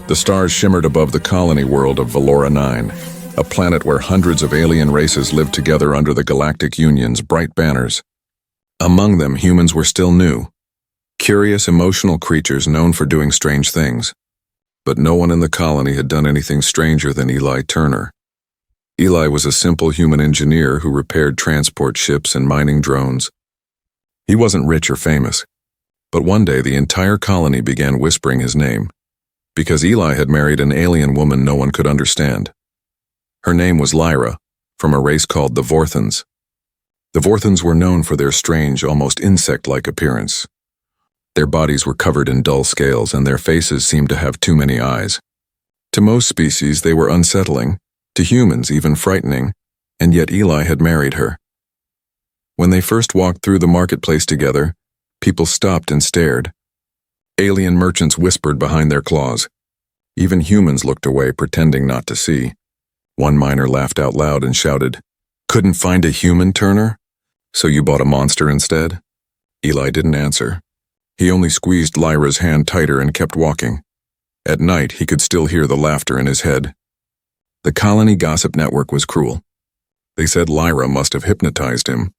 The stars shimmered above the colony world of Valora 9, a planet where hundreds of alien races lived together under the Galactic Union's bright banners. Among them, humans were still new, curious, emotional creatures known for doing strange things. But no one in the colony had done anything stranger than Eli Turner. Eli was a simple human engineer who repaired transport ships and mining drones. He wasn't rich or famous, but one day the entire colony began whispering his name, because Eli had married an alien woman no one could understand. Her name was Lyra, from a race called the Vorthons. The Vorthons were known for their strange, almost insect-like appearance. Their bodies were covered in dull scales, and their faces seemed to have too many eyes. To most species, they were unsettling, to humans even frightening, and yet Eli had married her. When they first walked through the marketplace together, people stopped and stared. Alien merchants whispered behind their claws. Even humans looked away, pretending not to see. One miner laughed out loud and shouted, "Couldn't find a human, Turner? So you bought a monster instead?" Eli didn't answer. He only squeezed Lyra's hand tighter and kept walking. At night, he could still hear the laughter in his head. The colony gossip network was cruel. They said Lyra must have hypnotized him.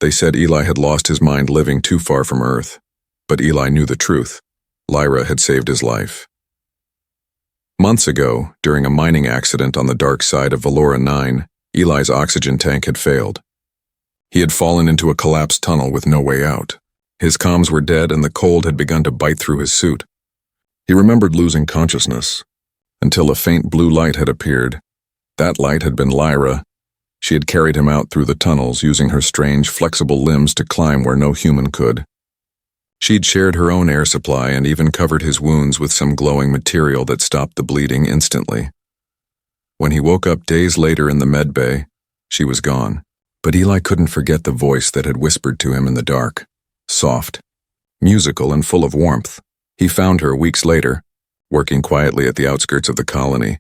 They said Eli had lost his mind living too far from Earth. But Eli knew the truth. Lyra had saved his life. Months ago, during a mining accident on the dark side of Valora 9, Eli's oxygen tank had failed. He had fallen into a collapsed tunnel with no way out. His comms were dead and the cold had begun to bite through his suit. He remembered losing consciousness, until a faint blue light had appeared. That light had been Lyra. She had carried him out through the tunnels, using her strange, flexible limbs to climb where no human could. She'd shared her own air supply and even covered his wounds with some glowing material that stopped the bleeding instantly. When he woke up days later in the med bay, she was gone. But Eli couldn't forget the voice that had whispered to him in the dark. Soft, musical, and full of warmth. He found her weeks later, working quietly at the outskirts of the colony,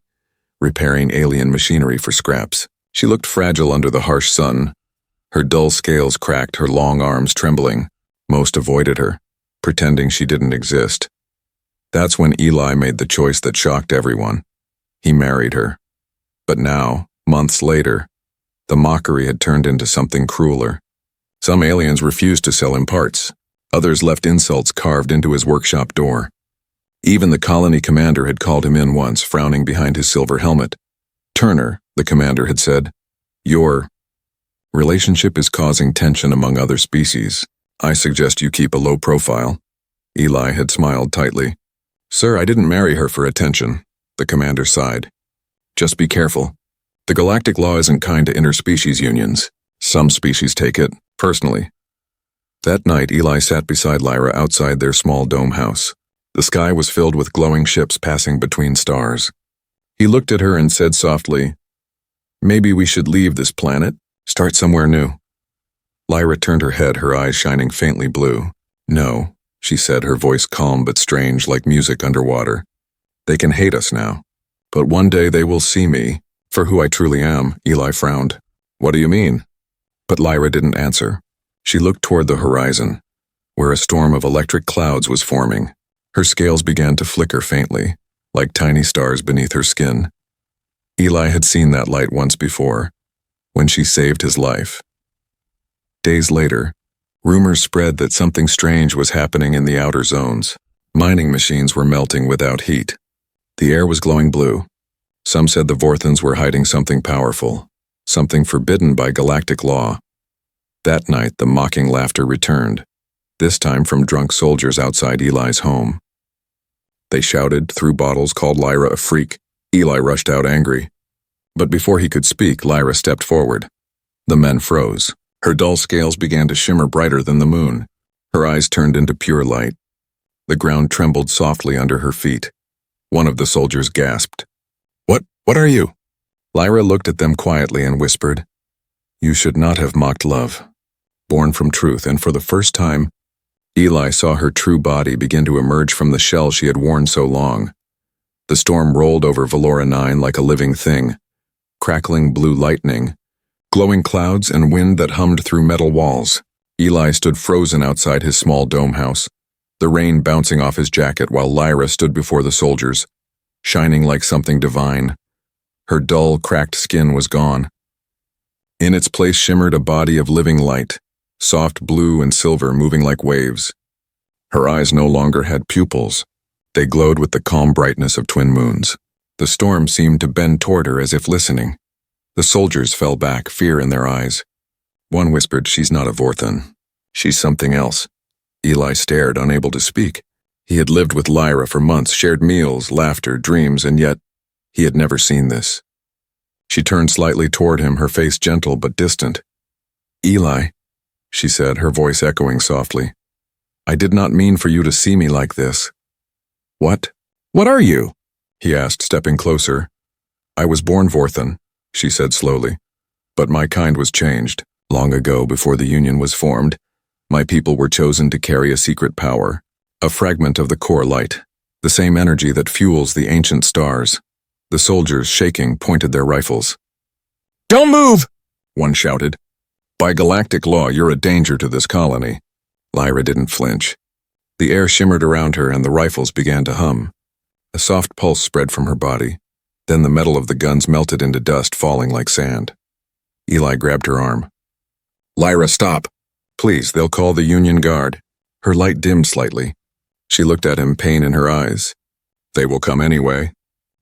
repairing alien machinery for scraps. She looked fragile under the harsh sun. Her dull scales cracked, her long arms trembling. Most avoided her, pretending she didn't exist. That's when Eli made the choice that shocked everyone. He married her. But now, months later, the mockery had turned into something crueler. Some aliens refused to sell him parts. Others left insults carved into his workshop door. Even the colony commander had called him in once, frowning behind his silver helmet. "Turner," the commander had said, "your relationship is causing tension among other species. I suggest you keep a low profile." Eli had smiled tightly. "Sir, I didn't marry her for attention," the commander sighed. "Just be careful. The galactic law isn't kind to interspecies unions. Some species take it personally." That night, Eli sat beside Lyra outside their small dome house. The sky was filled with glowing ships passing between stars. He looked at her and said softly, "Maybe we should leave this planet, start somewhere new." Lyra turned her head, her eyes shining faintly blue. "No," she said, her voice calm but strange, like music underwater. "They can hate us now, but one day they will see me for who I truly am." Eli frowned. "What do you mean?" But Lyra didn't answer. She looked toward the horizon, where a storm of electric clouds was forming. Her scales began to flicker faintly, like tiny stars beneath her skin. Eli had seen that light once before, when she saved his life. Days later, rumors spread that something strange was happening in the outer zones. Mining machines were melting without heat. The air was glowing blue. Some said the Vorthons were hiding something powerful, something forbidden by galactic law. That night, the mocking laughter returned, this time from drunk soldiers outside Eli's home. They shouted, threw bottles, called Lyra a freak. Eli rushed out angry. But before he could speak, Lyra stepped forward. The men froze. Her dull scales began to shimmer brighter than the moon. Her eyes turned into pure light. The ground trembled softly under her feet. One of the soldiers gasped. What are you?" Lyra looked at them quietly and whispered, "You should not have mocked love, born from truth." And for the first time, Eli saw her true body begin to emerge from the shell she had worn so long. The storm rolled over Valora 9 like a living thing, crackling blue lightning, glowing clouds, and wind that hummed through metal walls. Eli stood frozen outside his small dome house, the rain bouncing off his jacket while Lyra stood before the soldiers. shining like something divine. Her dull, cracked skin was gone. In its place shimmered a body of living light, soft blue and silver moving like waves. Her eyes no longer had pupils. They glowed with the calm brightness of twin moons. The storm seemed to bend toward her as if listening. The soldiers fell back, fear in their eyes. One whispered, "She's not a Vorthan. She's something else." Eli stared, unable to speak. He had lived with Lyra for months, shared meals, laughter, dreams, and yet he had never seen this. She turned slightly toward him, her face gentle but distant. "Eli," she said, her voice echoing softly, "I did not mean for you to see me like this." "What? What are you?" he asked, stepping closer. "I was born Vorthan," she said slowly, "but my kind was changed. Long ago, before the Union was formed, my people were chosen to carry a secret power, a fragment of the core light, the same energy that fuels the ancient stars." The soldiers, shaking, pointed their rifles. "Don't move!" one shouted. "By galactic law, you're a danger to this colony." Lyra didn't flinch. The air shimmered around her and the rifles began to hum. A soft pulse spread from her body. Then the metal of the guns melted into dust, falling like sand. Eli grabbed her arm. "Lyra, stop. Please, they'll call the Union Guard." Her light dimmed slightly. She looked at him, pain in her eyes. "They will come anyway.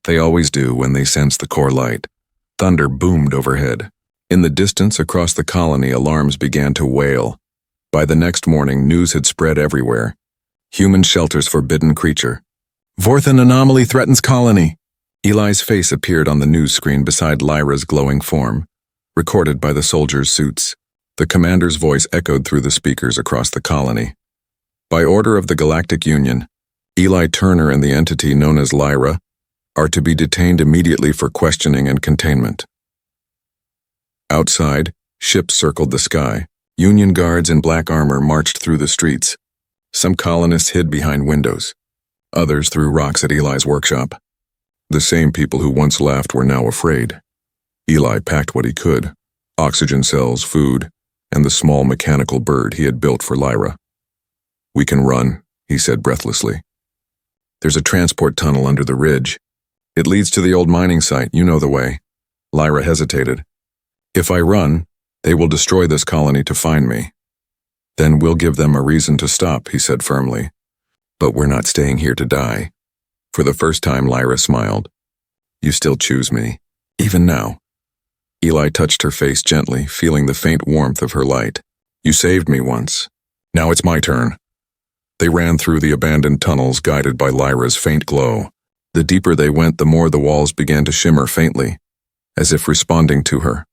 They always do when they sense the core light." Thunder boomed overhead. In the distance across the colony, alarms began to wail. By the next morning, news had spread everywhere. Human shelters forbidden creature. "Vorthan anomaly threatens colony." Eli's face appeared on the news screen beside Lyra's glowing form, recorded by the soldiers' suits. The commander's voice echoed through the speakers across the colony. "By order of the Galactic Union, Eli Turner and the entity known as Lyra are to be detained immediately for questioning and containment." Outside, ships circled the sky. Union guards in black armor marched through the streets. Some colonists hid behind windows. Others threw rocks at Eli's workshop. The same people who once laughed were now afraid. Eli packed what he could: oxygen cells, food, and the small mechanical bird he had built for Lyra. "We can run," he said breathlessly. "There's a transport tunnel under the ridge. It leads to the old mining site. You know the way." Lyra hesitated. "If I run, they will destroy this colony to find me. Then we'll give them a reason to stop," he said firmly. "But we're not staying here to die." For the first time, Lyra smiled. "You still choose me, even now." Eli touched her face gently, feeling the faint warmth of her light. "You saved me once. Now it's my turn." They ran through the abandoned tunnels, guided by Lyra's faint glow. The deeper they went, the more the walls began to shimmer faintly, as if responding to her.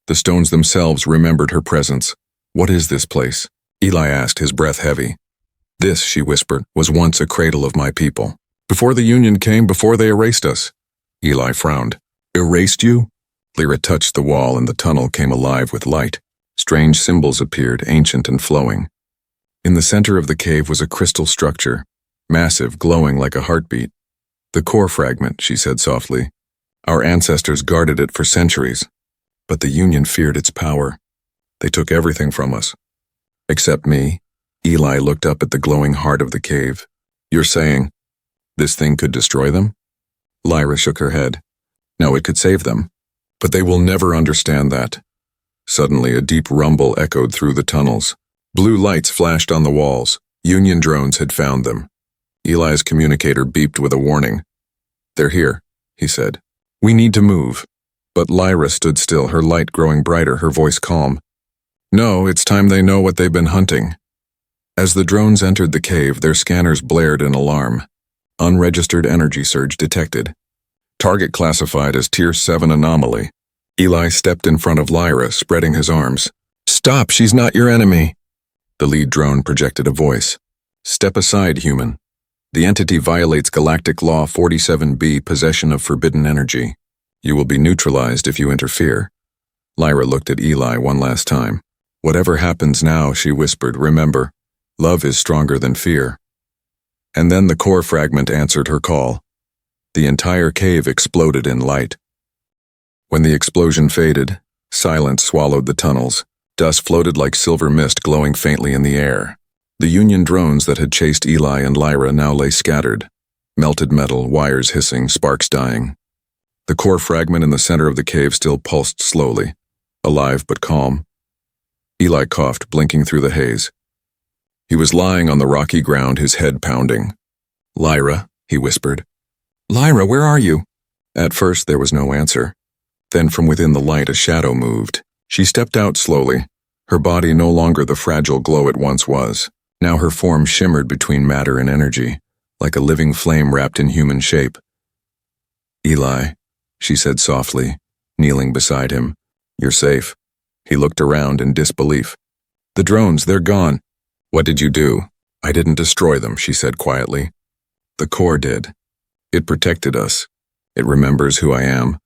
The stones themselves remembered her presence. "What is this place?" Eli asked, his breath heavy. "This," she whispered, "was once a cradle of my people. Before the Union came, before they erased us." Eli frowned. "Erased you?" Lyra touched the wall and the tunnel came alive with light. Strange symbols appeared, ancient and flowing. In the center of the cave was a crystal structure, massive, glowing like a heartbeat. "The core fragment," she said softly. "Our ancestors guarded it for centuries, but the Union feared its power. They took everything from us. Except me." Eli looked up at the glowing heart of the cave. "You're saying this thing could destroy them?" Lyra shook her head. "No, it could save them. But they will never understand that." Suddenly, a deep rumble echoed through the tunnels. Blue lights flashed on the walls. Union drones had found them. Eli's communicator beeped with a warning. "They're here," he said. "We need to move." But Lyra stood still, her light growing brighter, her voice calm. "No, it's time they know what they've been hunting." As the drones entered the cave, their scanners blared in alarm. Unregistered energy surge detected. Target classified as Tier 7 anomaly. Eli stepped in front of Lyra, spreading his arms. "Stop, she's not your enemy." The lead drone projected a voice. "Step aside, human. The entity violates Galactic Law 47B, possession of forbidden energy. You will be neutralized if you interfere." Lyra looked at Eli one last time. "Whatever happens now," she whispered, "remember, love is stronger than fear." And then the core fragment answered her call. The entire cave exploded in light. When the explosion faded, silence swallowed the tunnels. Dust floated like silver mist, glowing faintly in the air. The Union drones that had chased Eli and Lyra now lay scattered. Melted metal, wires hissing, sparks dying. The core fragment in the center of the cave still pulsed slowly, alive but calm. Eli coughed, blinking through the haze. He was lying on the rocky ground, his head pounding. "Lyra," he whispered. "Lyra, where are you?" At first there was no answer. Then from within the light a shadow moved. She stepped out slowly, her body no longer the fragile glow it once was. Now her form shimmered between matter and energy, like a living flame wrapped in human shape. "Eli," she said softly, kneeling beside him. "You're safe." He looked around in disbelief. "The drones, they're gone." "What did you do?" "I didn't destroy them," she said quietly. "The core did. It protected us. It remembers who I am."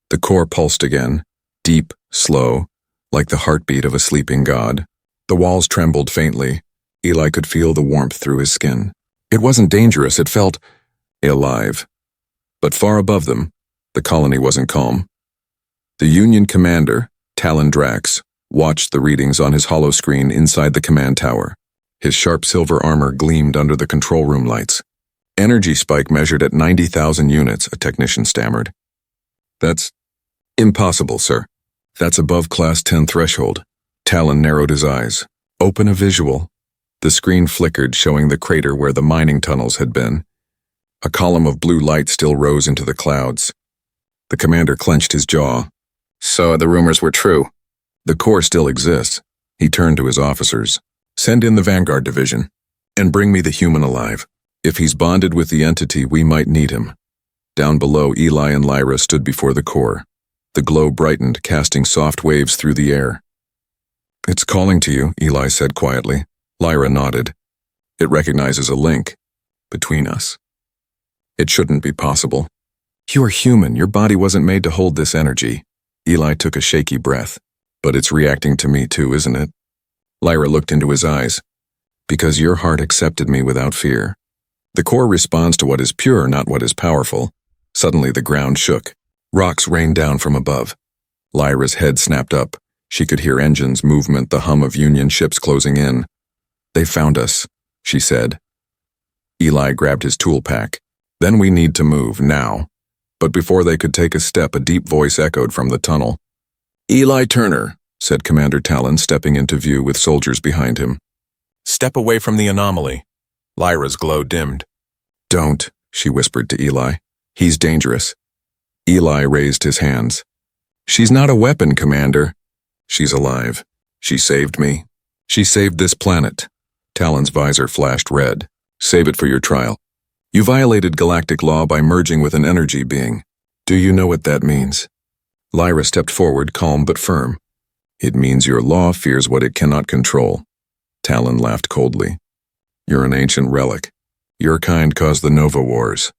The core pulsed again, deep, slow, like the heartbeat of a sleeping god. The walls trembled faintly. Eli could feel the warmth through his skin. It wasn't dangerous, it felt alive. But far above them, the colony wasn't calm. The Union commander, Talon Drax, watched the readings on his holoscreen inside the command tower. His sharp silver armor gleamed under the control room lights. Energy spike measured at 90,000 units, a technician stammered. "That's impossible, sir. That's above Class 10 threshold." Talon narrowed his eyes. "Open a visual." The screen flickered, showing the crater where the mining tunnels had been. A column of blue light still rose into the clouds. The commander clenched his jaw. "So the rumors were true. The core still exists." He turned to his officers. "Send in the Vanguard Division, and bring me the human alive. If he's bonded with the entity, we might need him." Down below, Eli and Lyra stood before the core. The glow brightened, casting soft waves through the air. "It's calling to you," Eli said quietly. Lyra nodded. "It recognizes a link between us. It shouldn't be possible. You are human. Your body wasn't made to hold this energy." Eli took a shaky breath. "But it's reacting to me too, isn't it?" Lyra looked into his eyes. "Because your heart accepted me without fear. The core responds to what is pure, not what is powerful." Suddenly the ground shook. Rocks rained down from above. Lyra's head snapped up. She could hear engines, movement, the hum of Union ships closing in. "They found us," she said. Eli grabbed his tool pack. "Then we need to move, now." But before they could take a step, a deep voice echoed from the tunnel. "Eli Turner," said Commander Talon, stepping into view with soldiers behind him. "Step away from the anomaly." Lyra's glow dimmed. "Don't," she whispered to Eli. "He's dangerous." Eli raised his hands. "She's not a weapon, Commander. She's alive. She saved me. She saved this planet." Talon's visor flashed red. "Save it for your trial. You violated galactic law by merging with an energy being. Do you know what that means?" Lyra stepped forward, calm but firm. "It means your law fears what it cannot control." Talon laughed coldly. "You're an ancient relic. Your kind caused the Nova Wars.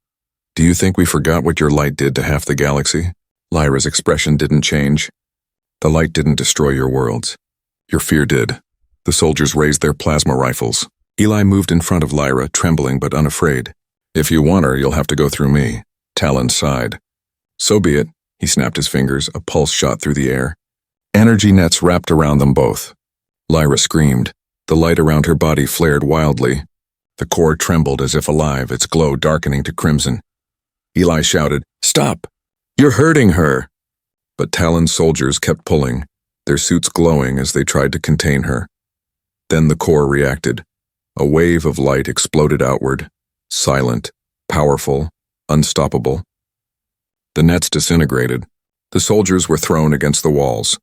Do you think we forgot what your light did to half the galaxy?" Lyra's expression didn't change. "The light didn't destroy your worlds. Your fear did." The soldiers raised their plasma rifles. Eli moved in front of Lyra, trembling but unafraid. "If you want her, you'll have to go through me." Talon sighed. "So be it." He snapped his fingers, a pulse shot through the air. Energy nets wrapped around them both. Lyra screamed. The light around her body flared wildly. The core trembled as if alive, its glow darkening to crimson. Eli shouted, "Stop! You're hurting her!" But Talon's soldiers kept pulling, their suits glowing as they tried to contain her. Then the core reacted. A wave of light exploded outward, silent, powerful, unstoppable. The nets disintegrated. The soldiers were thrown against the walls.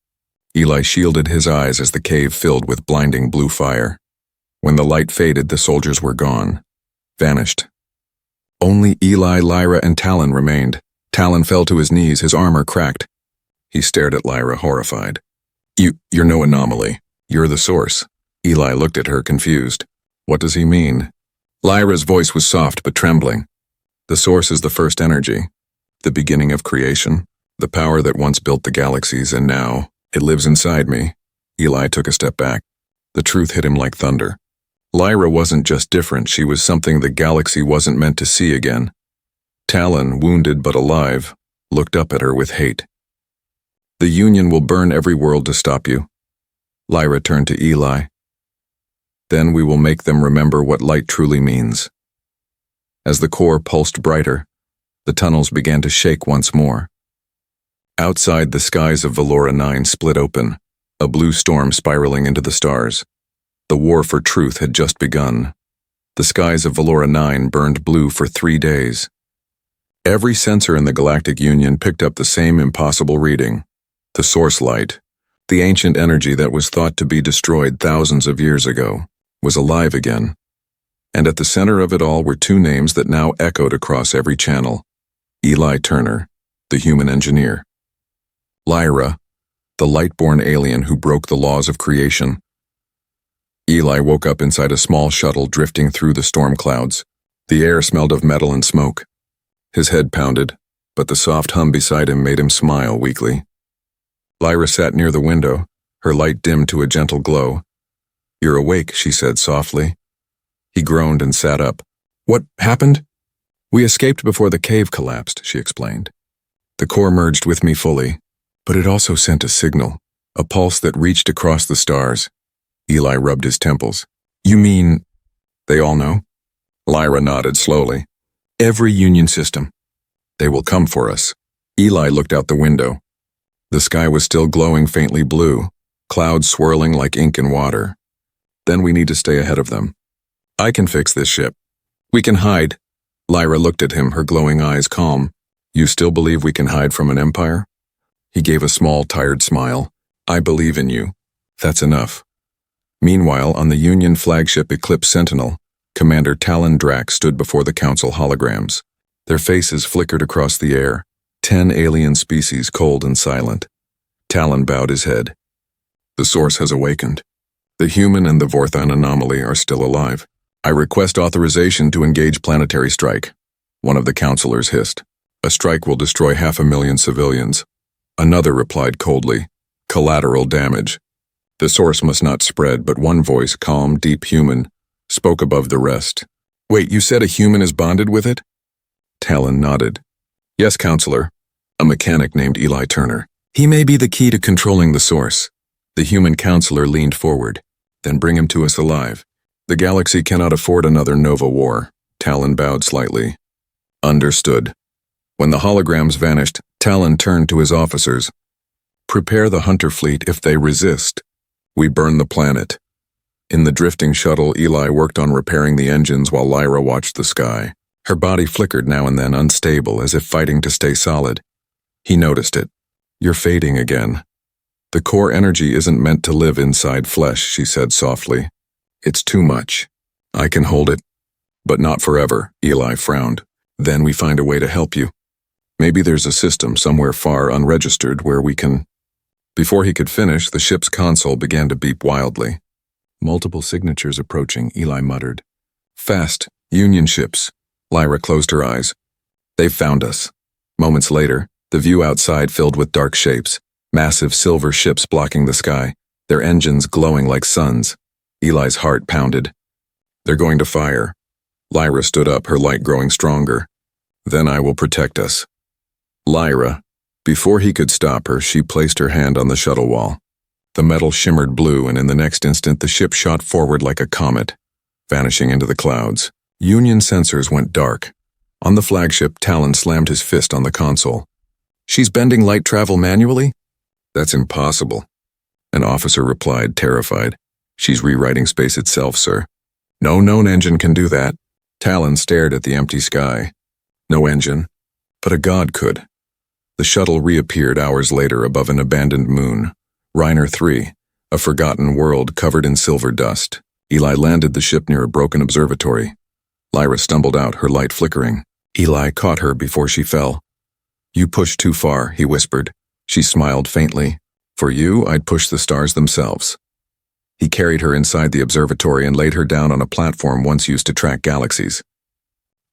Eli shielded his eyes as the cave filled with blinding blue fire. When the light faded, the soldiers were gone, vanished. Only Eli, Lyra, and Talon remained. Talon fell to his knees, his armor cracked. He stared at Lyra, horrified. You're no anomaly. You're the source." Eli looked at her, confused. "What does he mean?" Lyra's voice was soft but trembling. "The source is the first energy, the beginning of creation, the power that once built the galaxies, and now it lives inside me." Eli took a step back. The truth hit him like thunder. Lyra wasn't just different, she was something the galaxy wasn't meant to see again. Talon, wounded but alive, looked up at her with hate. "The Union will burn every world to stop you." Lyra turned to Eli. "Then we will make them remember what light truly means." As the core pulsed brighter, the tunnels began to shake once more. Outside, the skies of Valora 9 split open, a blue storm spiraling into the stars. The war for truth had just begun. The skies of Valora 9 burned blue for 3 days. Every sensor in the Galactic Union picked up the same impossible reading. The source light, the ancient energy that was thought to be destroyed thousands of years ago, was alive again. And at the center of it all were 2 names that now echoed across every channel. Eli Turner, the human engineer. Lyra, the light-born alien who broke the laws of creation. Eli woke up inside a small shuttle drifting through the storm clouds. The air smelled of metal and smoke. His head pounded, but the soft hum beside him made him smile weakly. Lyra sat near the window, her light dimmed to a gentle glow. "You're awake," she said softly. He groaned and sat up. "What happened?" "We escaped before the cave collapsed," she explained. "The core merged with me fully, but it also sent a signal, a pulse that reached across the stars." Eli rubbed his temples. "You mean they all know?" Lyra nodded slowly. "Every Union system. They will come for us." Eli looked out the window. The sky was still glowing faintly blue, clouds swirling like ink in water. "Then we need to stay ahead of them. I can fix this ship. We can hide." Lyra looked at him, her glowing eyes calm. "You still believe we can hide from an empire?" He gave a small, tired smile. "I believe in you. That's enough." Meanwhile, on the Union flagship Eclipse Sentinel, Commander Talon Drax stood before the Council holograms. Their faces flickered across the air, 10 alien species cold and silent. Talon bowed his head. "The source has awakened. The human and the Vorthon anomaly are still alive. I request authorization to engage planetary strike," one of the counselors hissed. "A strike will destroy 500,000 civilians." Another replied coldly, "Collateral damage." The source must not spread, but one voice, calm, deep human, spoke above the rest. "Wait, you said a human is bonded with it?" Talon nodded. "Yes, counselor. A mechanic named Eli Turner. He may be the key to controlling the source." The human counselor leaned forward. "Then bring him to us alive. The galaxy cannot afford another Nova war." Talon bowed slightly. "Understood." When the holograms vanished, Talon turned to his officers. "Prepare the hunter fleet if they resist. We burn the planet." In the drifting shuttle, Eli worked on repairing the engines while Lyra watched the sky. Her body flickered now and then, unstable, as if fighting to stay solid. He noticed it. "You're fading again." "The core energy isn't meant to live inside flesh," she said softly. "It's too much. I can hold it, but not forever." Eli frowned. "Then we find a way to help you. Maybe there's a system somewhere far unregistered where we can—" Before he could finish, the ship's console began to beep wildly. "Multiple signatures approaching," Eli muttered. "Fast, Union ships." Lyra closed her eyes. "They've found us." Moments later, the view outside filled with dark shapes, massive silver ships blocking the sky, their engines glowing like suns. Eli's heart pounded. "They're going to fire." Lyra stood up, her light growing stronger. "Then I will protect us." "Lyra." Before he could stop her, she placed her hand on the shuttle wall. The metal shimmered blue, and in the next instant the ship shot forward like a comet, vanishing into the clouds. Union sensors went dark. On the flagship, Talon slammed his fist on the console. "She's bending light travel manually?" "That's impossible." An officer replied, terrified. "She's rewriting space itself, sir." "No known engine can do that." Talon stared at the empty sky. "No engine, but a god could." The shuttle reappeared hours later above an abandoned moon. Reiner 3, a forgotten world covered in silver dust. Eli landed the ship near a broken observatory. Lyra stumbled out, her light flickering. Eli caught her before she fell. "You pushed too far," he whispered. She smiled faintly. "For you, I'd push the stars themselves." He carried her inside the observatory and laid her down on a platform once used to track galaxies.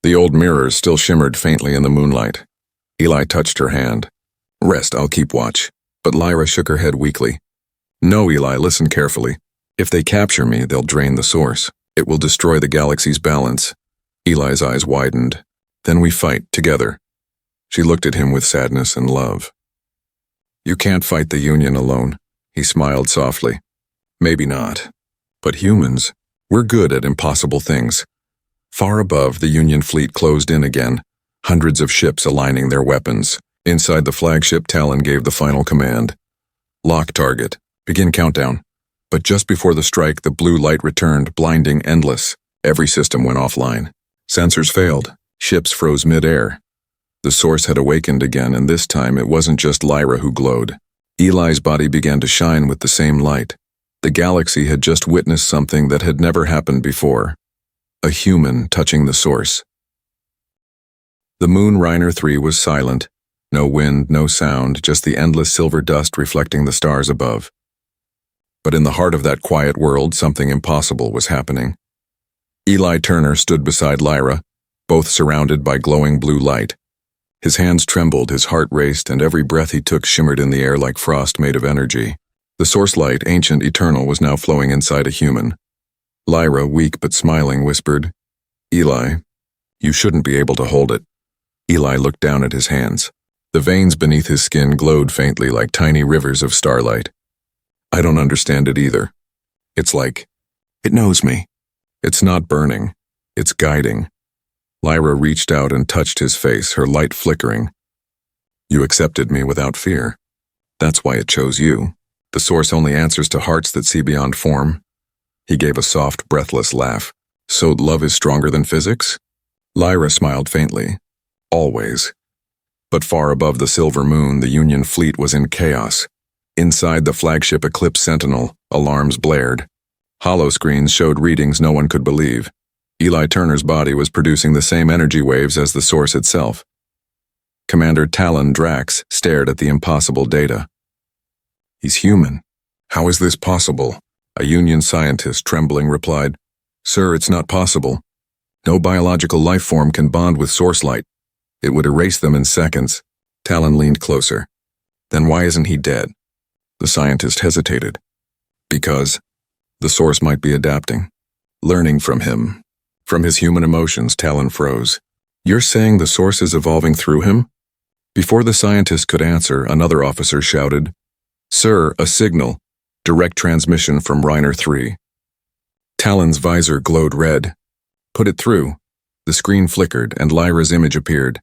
The old mirrors still shimmered faintly in the moonlight. Eli touched her hand. "Rest, I'll keep watch." But Lyra shook her head weakly. "No, Eli, listen carefully. If they capture me, they'll drain the source. It will destroy the galaxy's balance." Eli's eyes widened. "Then we fight, together." She looked at him with sadness and love. "You can't fight the Union alone." He smiled softly. "Maybe not. But humans, we're good at impossible things. Far above, the Union fleet closed in again, hundreds of ships aligning their weapons. Inside the flagship, Talon gave the final command. Lock target. Begin countdown. But just before the strike, the blue light returned, blinding, endless. Every system went offline. Sensors failed. Ships froze mid-air. The source had awakened again, and this time it wasn't just Lyra who glowed. Eli's body began to shine with the same light. The galaxy had just witnessed something that had never happened before. A human touching the source. The moon Reiner 3 was silent. No wind, no sound, just the endless silver dust reflecting the stars above. But in the heart of that quiet world, something impossible was happening. Eli Turner stood beside Lyra, both surrounded by glowing blue light. His hands trembled, his heart raced, and every breath he took shimmered in the air like frost made of energy. The source light, ancient, eternal, was now flowing inside a human. Lyra, weak but smiling, whispered, "Eli, you shouldn't be able to hold it." Eli looked down at his hands. The veins beneath his skin glowed faintly like tiny rivers of starlight. "I don't understand it either. It's like, it knows me. It's not burning. It's guiding." Lyra reached out and touched his face, her light flickering. "You accepted me without fear. That's why it chose you. The source only answers to hearts that see beyond form." He gave a soft, breathless laugh. "So love is stronger than physics?" Lyra smiled faintly. "Always." But far above the silver moon, the Union fleet was in chaos. Inside the flagship Eclipse Sentinel, alarms blared. Holoscreens showed readings no one could believe. Eli Turner's body was producing the same energy waves as the source itself. Commander Talon Drax stared at the impossible data. "He's human. How is this possible?" A Union scientist, trembling, replied, "Sir, it's not possible. No biological life form can bond with source light. It would erase them in seconds." Talon leaned closer. "Then why isn't he dead?" The scientist hesitated. "Because the source might be adapting, learning from him. From his human emotions." Talon froze. "You're saying the source is evolving through him?" Before the scientist could answer, another officer shouted, "Sir, a signal. Direct transmission from Reiner 3. Talon's visor glowed red. "Put it through." The screen flickered, and Lyra's image appeared.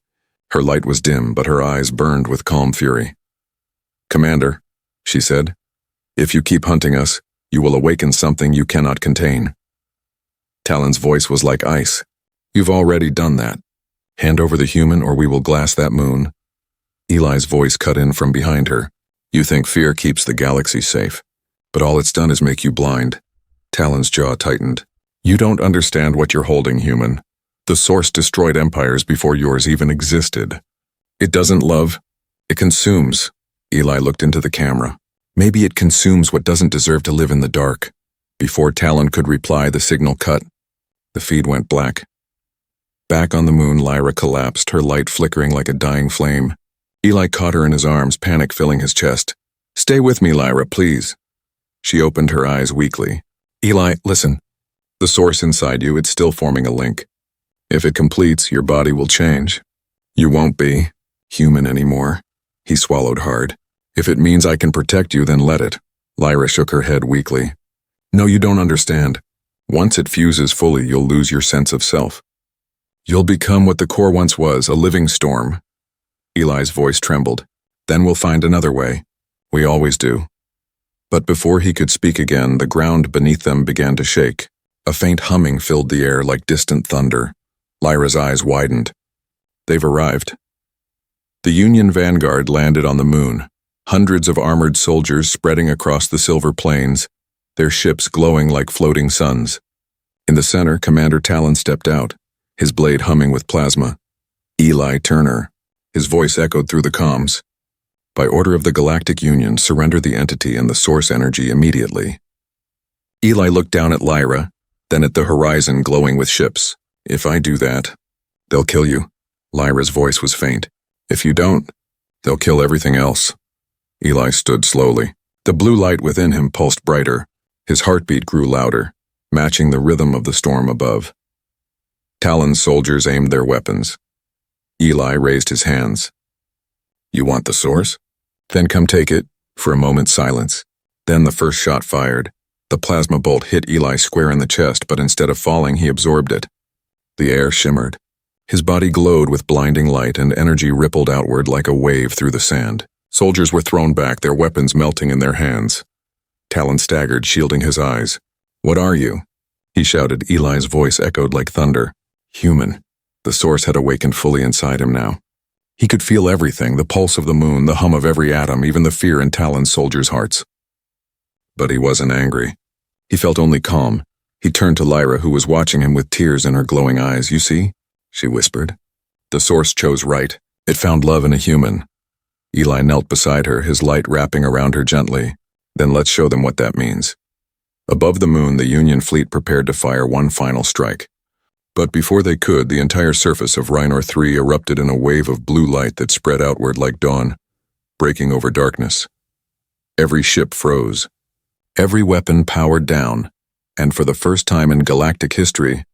Her light was dim, but her eyes burned with calm fury. "Commander," she said, "if you keep hunting us, you will awaken something you cannot contain." Talon's voice was like ice. "You've already done that. Hand over the human or we will glass that moon." Eli's voice cut in from behind her. "You think fear keeps the galaxy safe, but all it's done is make you blind." Talon's jaw tightened. "You don't understand what you're holding, human. The source destroyed empires before yours even existed. It doesn't love, it consumes." Eli looked into the camera. "Maybe it consumes what doesn't deserve to live in the dark." Before Talon could reply, the signal cut. The feed went black. Back on the moon, Lyra collapsed, her light flickering like a dying flame. Eli caught her in his arms, panic filling his chest. "Stay with me, Lyra, please." She opened her eyes weakly. "Eli, listen. The source inside you, it's still forming a link. If it completes, your body will change. You won't be human anymore." He swallowed hard. "If it means I can protect you, then let it." Lyra shook her head weakly. "No, you don't understand. Once it fuses fully, you'll lose your sense of self. You'll become what the core once was, a living storm." Eli's voice trembled. "Then we'll find another way. We always do." But before he could speak again, the ground beneath them began to shake. A faint humming filled the air like distant thunder. Lyra's eyes widened. "They've arrived." The Union vanguard landed on the moon, hundreds of armored soldiers spreading across the silver plains, their ships glowing like floating suns. In the center, Commander Talon stepped out, his blade humming with plasma. "Eli Turner." His voice echoed through the comms. "By order of the Galactic Union, surrender the entity and the source energy immediately." Eli looked down at Lyra, then at the horizon glowing with ships. "If I do that, they'll kill you." Lyra's voice was faint. "If you don't, they'll kill everything else." Eli stood slowly. The blue light within him pulsed brighter. His heartbeat grew louder, matching the rhythm of the storm above. Talon's soldiers aimed their weapons. Eli raised his hands. "You want the source? Then come take it." For a moment, silence. Then the first shot fired. The plasma bolt hit Eli square in the chest, but instead of falling, he absorbed it. The air shimmered. His body glowed with blinding light, and energy rippled outward like a wave through the sand. Soldiers were thrown back, their weapons melting in their hands. Talon staggered, shielding his eyes. "What are you?" he shouted. Eli's voice echoed like thunder. "Human." The source had awakened fully inside him now. He could feel everything, the pulse of the moon, the hum of every atom, even the fear in Talon's soldiers' hearts. But he wasn't angry. He felt only calm. He turned to Lyra, who was watching him with tears in her glowing eyes. "You see?" she whispered. The source chose right. It found love in a human. Eli knelt beside her, his light wrapping around her gently. "Then let's show them what that means." Above the moon, the Union fleet prepared to fire one final strike. But before they could, the entire surface of Rhinor 3 erupted in a wave of blue light that spread outward like dawn, breaking over darkness. Every ship froze. Every weapon powered down. And for the first time in galactic history,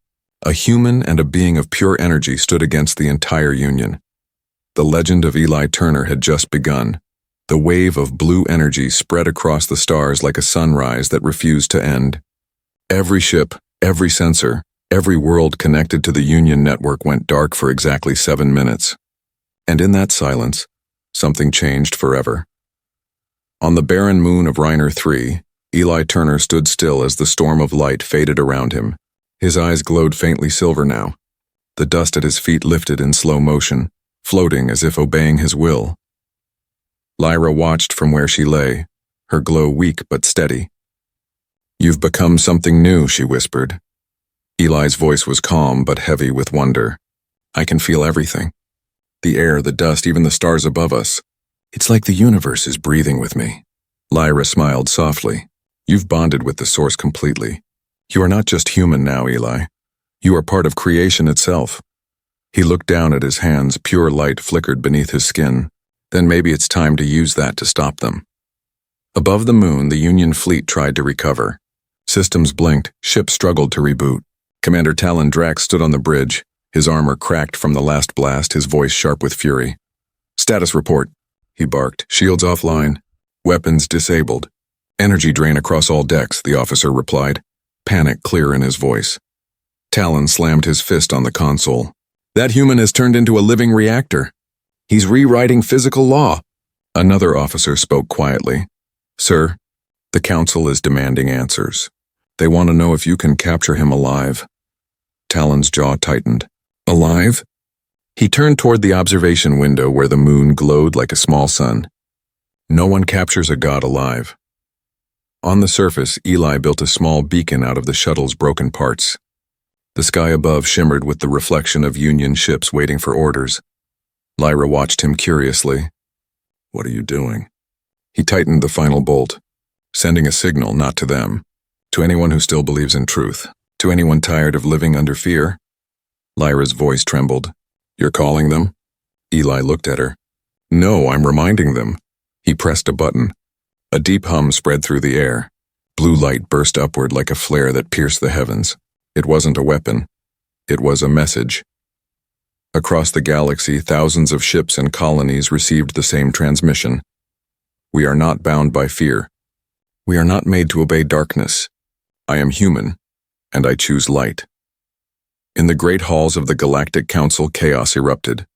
a human and a being of pure energy stood against the entire Union. The legend of Eli Turner had just begun. The wave of blue energy spread across the stars like a sunrise that refused to end. Every ship, every sensor, every world connected to the Union network went dark for exactly 7 minutes. And in that silence, something changed forever. On the barren moon of Rhinor 3, Eli Turner stood still as the storm of light faded around him. His eyes glowed faintly silver now. The dust at his feet lifted in slow motion, floating as if obeying his will. Lyra watched from where she lay, her glow weak but steady. "You've become something new," she whispered. Eli's voice was calm but heavy with wonder. "I can feel everything. The air, the dust, even the stars above us. It's like the universe is breathing with me." Lyra smiled softly. "You've bonded with the source completely. You are not just human now, Eli. You are part of creation itself." He looked down at his hands, pure light flickered beneath his skin. "Then maybe it's time to use that to stop them." Above the moon, the Union fleet tried to recover. Systems blinked, ships struggled to reboot. Commander Talon Drax stood on the bridge, his armor cracked from the last blast, his voice sharp with fury. "Status report," he barked. "Shields offline. Weapons disabled. Energy drain across all decks," the officer replied, panic clear in his voice. Talon slammed his fist on the console. "That human has turned into a living reactor. He's rewriting physical law." Another officer spoke quietly. "Sir, the council is demanding answers. They want to know if you can capture him alive." Talon's jaw tightened. "Alive?" He turned toward the observation window where the moon glowed like a small sun. "No one captures a god alive." On the surface, Eli built a small beacon out of the shuttle's broken parts. The sky above shimmered with the reflection of Union ships waiting for orders. Lyra watched him curiously. "What are you doing?" He tightened the final bolt, sending a signal not to them, to anyone who still believes in truth, to anyone tired of living under fear. Lyra's voice trembled. "You're calling them?" Eli looked at her. "No, I'm reminding them." He pressed a button. A deep hum spread through the air. Blue light burst upward like a flare that pierced the heavens. It wasn't a weapon. It was a message. Across the galaxy, thousands of ships and colonies received the same transmission. "We are not bound by fear. We are not made to obey darkness. I am human, and I choose light." In the great halls of the Galactic Council, chaos erupted.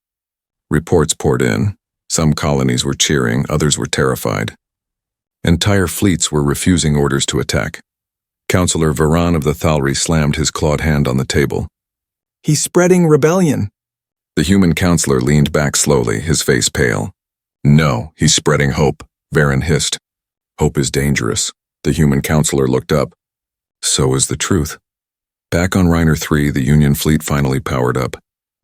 Reports poured in. Some colonies were cheering, others were terrified. Entire fleets were refusing orders to attack. Councillor Varan of the Thalri slammed his clawed hand on the table. "He's spreading rebellion." The human councillor leaned back slowly, his face pale. "No, he's spreading hope," Varan hissed. "Hope is dangerous." The human councillor looked up. So is the truth. Back on Rhinor 3, the Union fleet finally powered up.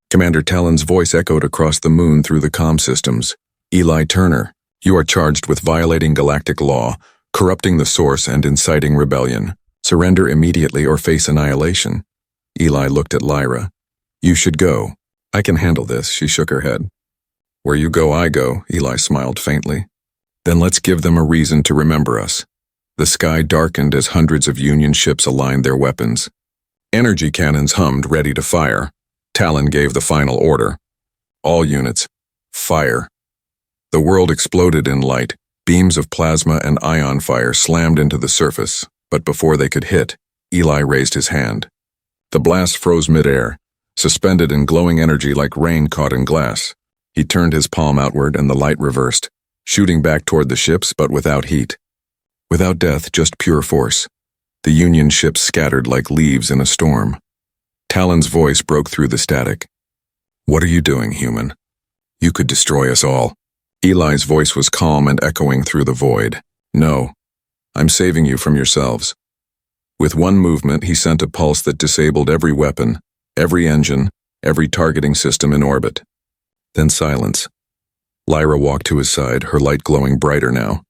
Commander Talon's voice echoed across the moon through the comm systems. "Eli Turner, you are charged with violating galactic law, corrupting the source, and inciting rebellion. Surrender immediately or face annihilation." Eli looked at Lyra. "You should go. I can handle this," she shook her head. "Where you go, I go," Eli smiled faintly. "Then let's give them a reason to remember us." The sky darkened as hundreds of Union ships aligned their weapons. Energy cannons hummed, ready to fire. Talon gave the final order. "All units, fire." The world exploded in light. Beams of plasma and ion fire slammed into the surface, but before they could hit, Eli raised his hand. The blast froze midair. suspended in glowing energy like rain caught in glass. He turned his palm outward and the light reversed, shooting back toward the ships but without heat. Without death, just pure force. The Union ships scattered like leaves in a storm. Talon's voice broke through the static. "What are you doing, human? You could destroy us all." Eli's voice was calm and echoing through the void. "No, I'm saving you from yourselves." With one movement, he sent a pulse that disabled every weapon, every engine, every targeting system in orbit. Then silence. Lyra walked to his side, her light glowing brighter now.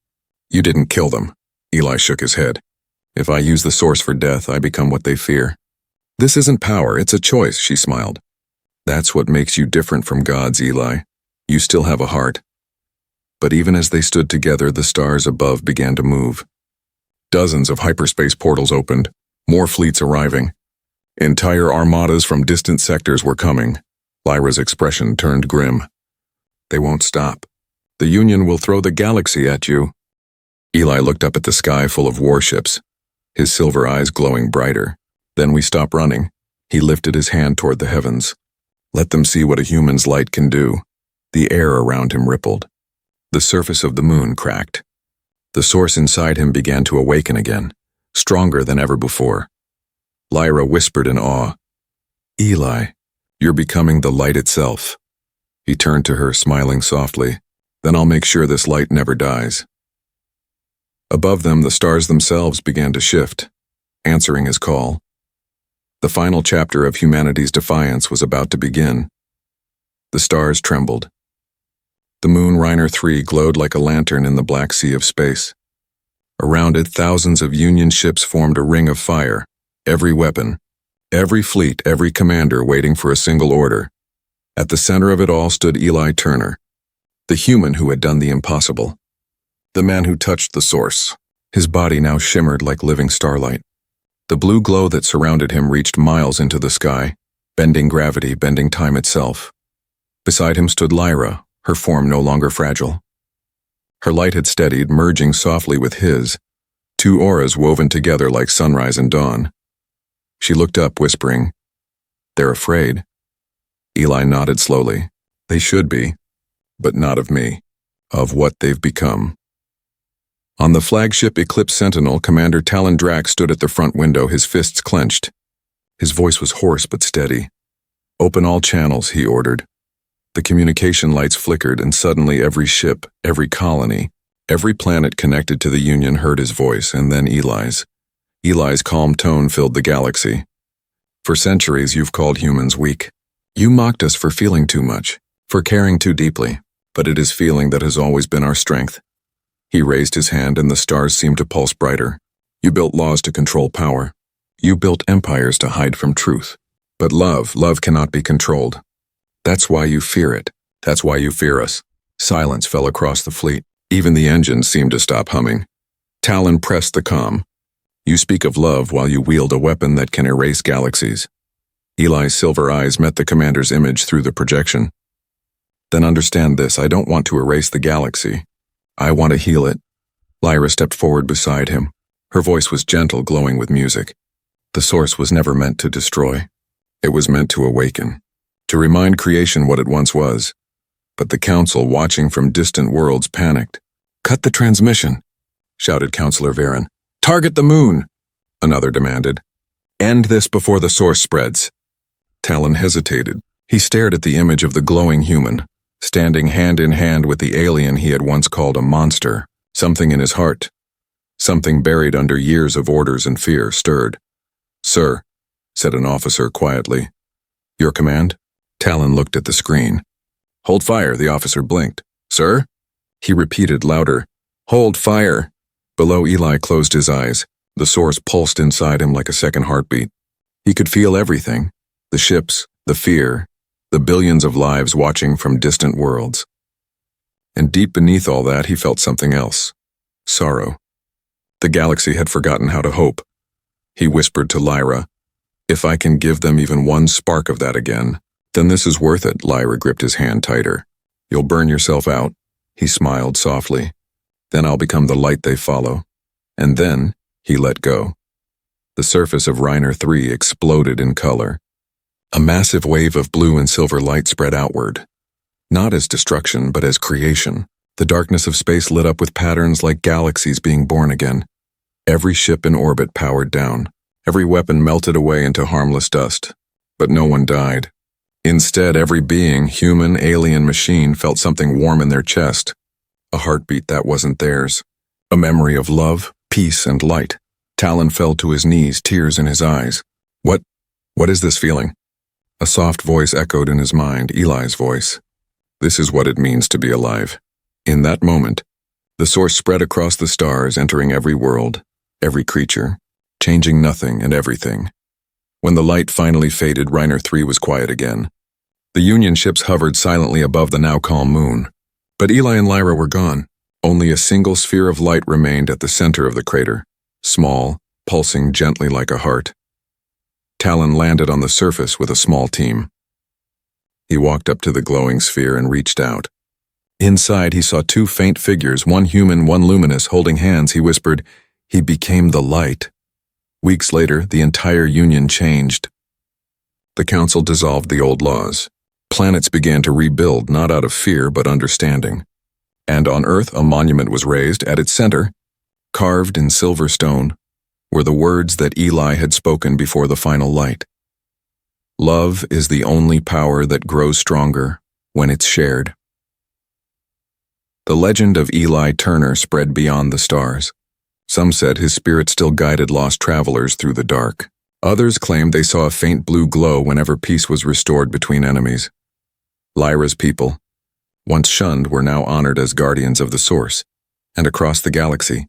"You didn't kill them." Eli shook his head. "If I use the source for death, I become what they fear." "This isn't power, it's a choice," she smiled. "That's what makes you different from gods, Eli. You still have a heart." But even as they stood together, the stars above began to move. Dozens of hyperspace portals opened, more fleets arriving. Entire armadas from distant sectors were coming. Lyra's expression turned grim. "They won't stop. The Union will throw the galaxy at you." Eli looked up at the sky full of warships, his silver eyes glowing brighter. "Then we stop running." He lifted his hand toward the heavens. "Let them see what a human's light can do." The air around him rippled. The surface of the moon cracked. The source inside him began to awaken again, stronger than ever before. Lyra whispered in awe, "Eli, you're becoming the light itself." He turned to her, smiling softly. "Then I'll make sure this light never dies." Above them, the stars themselves began to shift, answering his call. The final chapter of humanity's defiance was about to begin. The stars trembled. The moon Reiner 3 glowed like a lantern in the black sea of space. Around it, thousands of Union ships formed a ring of fire, every weapon, every fleet, every commander waiting for a single order. At the center of it all stood Eli Turner, the human who had done the impossible, the man who touched the source. His body now shimmered like living starlight. The blue glow that surrounded him reached miles into the sky, bending gravity, bending time itself. Beside him stood Lyra, her form no longer fragile. Her light had steadied, merging softly with his, two auras woven together like sunrise and dawn. She looked up, whispering, "They're afraid." Eli nodded slowly. "They should be, but not of me, of what they've become." On the flagship Eclipse Sentinel, Commander Talon Drax stood at the front window, his fists clenched. His voice was hoarse but steady. "Open all channels," he ordered. The communication lights flickered, and suddenly every ship, every colony, every planet connected to the Union heard his voice, and then Eli's. Eli's calm tone filled the galaxy. "For centuries you've called humans weak. You mocked us for feeling too much, for caring too deeply, but it is feeling that has always been our strength." He raised his hand and the stars seemed to pulse brighter. "You built laws to control power. You built empires to hide from truth. But love cannot be controlled. That's why you fear it. That's why you fear us." Silence fell across the fleet. Even the engines seemed to stop humming. Talon pressed the comm. "You speak of love while you wield a weapon that can erase galaxies." Eli's silver eyes met the commander's image through the projection. "Then understand this, I don't want to erase the galaxy. I want to heal it." Lyra stepped forward beside him. Her voice was gentle, glowing with music. "The source was never meant to destroy. It was meant to awaken, to remind creation what it once was." But the council, watching from distant worlds, panicked. "Cut the transmission," shouted Counselor Varen. "Target the moon," another demanded. "End this before the source spreads." Talon hesitated. He stared at the image of the glowing human, standing hand in hand with the alien he had once called a monster. Something in his heart, something buried under years of orders and fear, stirred. "Sir," said an officer quietly. "Your command?" Talon looked at the screen. "Hold fire," the officer blinked. "Sir?" He repeated louder. "Hold fire." Below, Eli closed his eyes. The source pulsed inside him like a second heartbeat. He could feel everything. The ships, the fear, the billions of lives watching from distant worlds. And deep beneath all that, he felt something else. Sorrow. The galaxy had forgotten how to hope. He whispered to Lyra, "If I can give them even one spark of that again, then this is worth it." Lyra gripped his hand tighter. "You'll burn yourself out." He smiled softly. "Then I'll become the light they follow." And then he let go. The surface of Reiner 3 exploded in color. A massive wave of blue and silver light spread outward. Not as destruction, but as creation. The darkness of space lit up with patterns like galaxies being born again. Every ship in orbit powered down. Every weapon melted away into harmless dust. But no one died. Instead, every being, human, alien, machine, felt something warm in their chest. A heartbeat that wasn't theirs. A memory of love, peace, and light. Talon fell to his knees, tears in his eyes. What is this feeling? A soft voice echoed in his mind, Eli's voice. This is what it means to be alive. In that moment, the source spread across the stars, entering every world, every creature, changing nothing and everything. When the light finally faded, Reiner 3 was quiet again. The Union ships hovered silently above the now calm moon. But Eli and Lyra were gone. Only a single sphere of light remained at the center of the crater, small, pulsing gently like a heart. Talon landed on the surface with a small team. He walked up to the glowing sphere and reached out. Inside, he saw two faint figures, one human, one luminous, holding hands. He whispered, "He became the light." Weeks later, the entire Union changed. The Council dissolved the old laws. Planets began to rebuild, not out of fear, but understanding. And on Earth, a monument was raised. At its center, carved in silver stone, were the words that Eli had spoken before the final light. Love is the only power that grows stronger when it's shared. The legend of Eli Turner spread beyond the stars. Some said his spirit still guided lost travelers through the dark. Others claimed they saw a faint blue glow whenever peace was restored between enemies. Lyra's people, once shunned, were now honored as guardians of the source. And across the galaxy,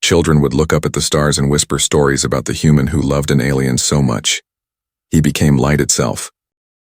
children would look up at the stars and whisper stories about the human who loved an alien so much. He became light itself.